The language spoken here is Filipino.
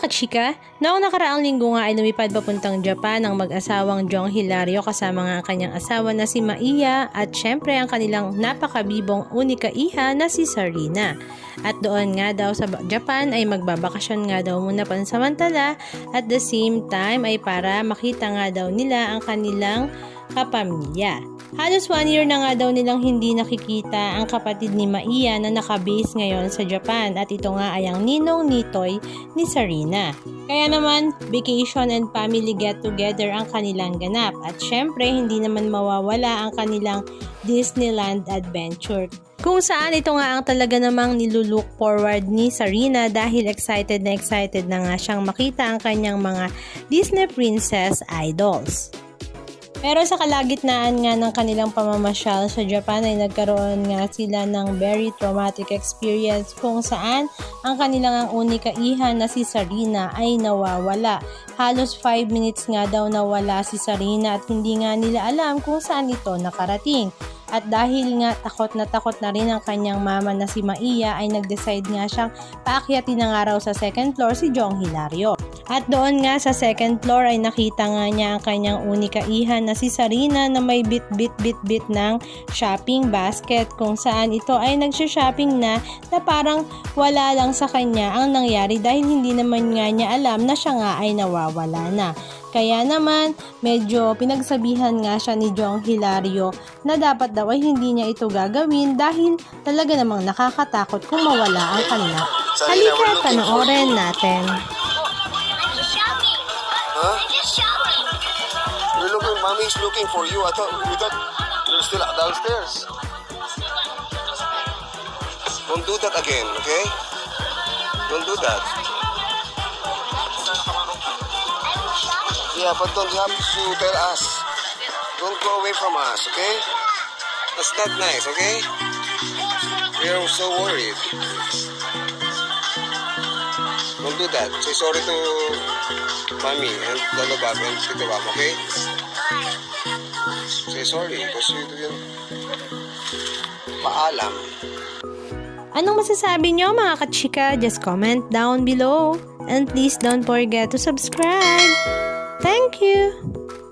kachika, noong nakaraang linggo nga ay lumipad papuntang Japan ang mag-asawang Jong Hilario kasama nga ang kanyang asawa na si Maiya at syempre ang kanilang napakabibong unika iha na si Sarina. At doon nga daw sa Japan ay magbabakasyon nga daw muna pansamantala at the same time ay para makita nga daw nila ang kanilang kapamilya. Halos 1 year na nga daw nilang hindi nakikita ang kapatid ni Maiya na nakabase ngayon sa Japan at ito nga ay ang ninong nitoy ni Sarina. Kaya naman, vacation and family get together ang kanilang ganap at syempre hindi naman mawawala ang kanilang Disneyland adventure. Kung saan ito nga ang talaga namang nilulook forward ni Sarina dahil excited na nga siyang makita ang kanyang mga Disney princess idols. Pero sa kalagitnaan nga ng kanilang pamamasyal sa Japan ay nagkaroon nga sila ng very traumatic experience kung saan ang kanilang ang unika iha na si Sarina ay nawawala. Halos 5 minutes nga daw nawala si Sarina at hindi nga nila alam kung saan ito nakarating. At dahil nga takot na rin ang kanyang mama na si Maiya ay nag-decide nga siyang paakyatin na nga raw sa second floor si Jong Hilario. At doon nga sa second floor ay nakita nga niya ang kanyang unika iha na si Sarina na may bit ng shopping basket kung saan ito ay nagsha-shopping na parang wala lang sa kanya ang nangyari dahil hindi naman nga niya alam na siya nga ay nawawala na. Kaya naman, medyo pinagsabihan nga siya ni Jong Hilario na dapat daw ay hindi niya ito gagawin dahil talaga namang nakakatakot kung mawala ang kanila. Halika, panoorin natin. Huh? You're looking, Mommy's looking for you. I thought you're still downstairs. Don't do that again, okay? Don't do that. Yeah, but don't have to tell us. Don't go away from us, okay? That's not nice, okay? We're so worried. Don't do that. Say sorry to Mommy and Lolo Bob and Tito Bob, okay? Say sorry because you didn't paalam. Anong masasabi nyo mga kachika? Just comment down below. And please don't forget to subscribe. Thank you!